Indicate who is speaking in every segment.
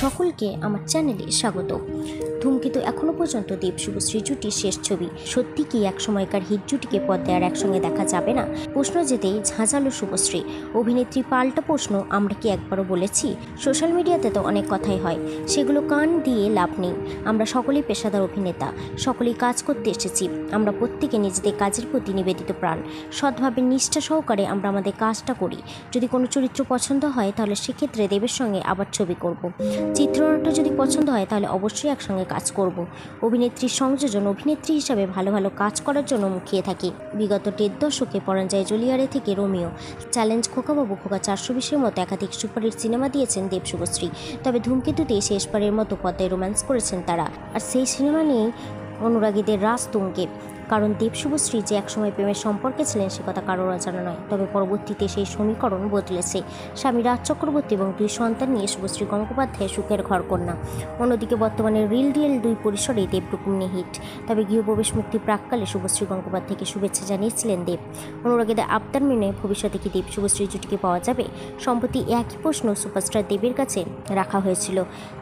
Speaker 1: সকলকে আমার চ্যানেলে স্বাগত। ধূমকেতু এখনো পর্যন্ত দেব শুভশ্রী জুটির শেষ ছবি। সত্যি কি এক সময়কার হিট জুটিকে পর্দায় আর একসঙ্গে দেখা যাবে না? প্রশ্ন যেতেই ঝাঁঝালো শুভশ্রী। অভিনেত্রী পাল্টা প্রশ্ন, আমরা কি একবারও বলেছি? সোশ্যাল মিডিয়াতে তো অনেক কথাই হয়, সেগুলো কান দিয়ে লাভ নেই। আমরা সকলেই পেশাদার অভিনেতা, সকলেই কাজ করতে এসেছি। আমরা প্রত্যেকে নিজেদের কাজের প্রতি নিবেদিত প্রাণ, সৎভাবে নিষ্ঠা সহকারে আমরা আমাদের কাজটা করি। যদি কোনো চরিত্র পছন্দ হয় তাহলে সেক্ষেত্রে দেবের সঙ্গে আবার ছবি করব। চিত্রনাট্য যদি পছন্দ হয় তাহলে অবশ্যই একসঙ্গে কাজ করব। অভিনেত্রীর সংযোজন অভিনেত্রী হিসাবে ভালো ভালো কাজ করার জন্য মুখিয়ে থাকি। বিগত 1.5 দশকে পরাঞ্জয় জলিয়ারে থেকে রোমিও, চ্যালেঞ্জ, খোকাবাবু, খোকা 420-এর মতো একাধিক সুপারহিট সিনেমা দিয়েছেন দেব শুভশ্রী। তবে ধূমকেতুতে শেষবারের মতো পর্দায় রোম্যান্স করেছেন তারা, আর সেই সিনেমা নিয়েই অনুরাগীদের রাস তুঙ্গে। কারণ দেব শুভশ্রী যে একসময় প্রেমের সম্পর্কে ছিলেন সে কথা কারোর অজানা নয়। তবে পরবর্তীতে সেই সমীকরণ বদলেছে। স্বামী রাজ চক্রবর্তী এবং 2 সন্তান নিয়ে শুভশ্রী গঙ্গোপাধ্যায় সুখের ঘরকন্যা। অন্যদিকে বর্তমানে রিল দুই পরিসরেই দেব রুকুমনি হিট। তবে গৃহপ্রবেশ মুক্তি প্রাককালে শুভশ্রী গঙ্গোপাধ্যায়কে শুভেচ্ছা জানিয়েছিলেন দেব। অনুরাগীদের আবদার মেনে ভবিষ্যতে কি দেব শুভশ্রী জুটিকে পাওয়া যাবে? সম্প্রতি একই প্রশ্ন সুপারস্টার দেবের কাছে রাখা হয়েছিল।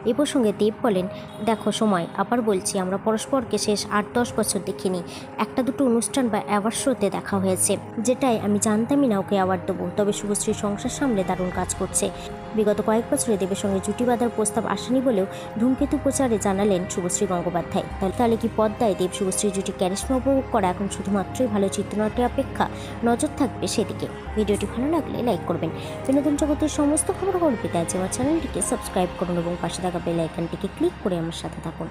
Speaker 1: এ প্রসঙ্গে দেব বলেন, দেখো সময়, আবার বলছি, আমরা পরস্পরকে শেষ 8-10 বছর দেখিনি। 1-2 অনুষ্ঠান বা অ্যাওয়ার্ড শোতে দেখা হয়েছে, যেটাই আমি জানতামই না ওকে অ্যাওয়ার্ড দেবো। তবে শুভশ্রী সংসার সামলে দারুণ কাজ করছে। বিগত কয়েক বছরে দেবের সঙ্গে জুটি বাঁধার প্রস্তাব আসেনি বলেও ধূমকেতু প্রচারে জানালেন শুভশ্রী গঙ্গোপাধ্যায়। তাহলে কি পর্দায় দেব শুভশ্রী জুটি ক্যারিশমা উপভোগ করা এখন শুধুমাত্রই ভালো চিত্রনাট্যের অপেক্ষা? নজর থাকবে সেদিকে। ভিডিওটি ভালো লাগলে লাইক করবেন। বিনোদন জগতের সমস্ত খবর পেতে আছে আমার চ্যানেলটিকে সাবস্ক্রাইব করুন এবং পাশে থাকা বেল আইকনটিকে ক্লিক করে আমার সাথে থাকুন।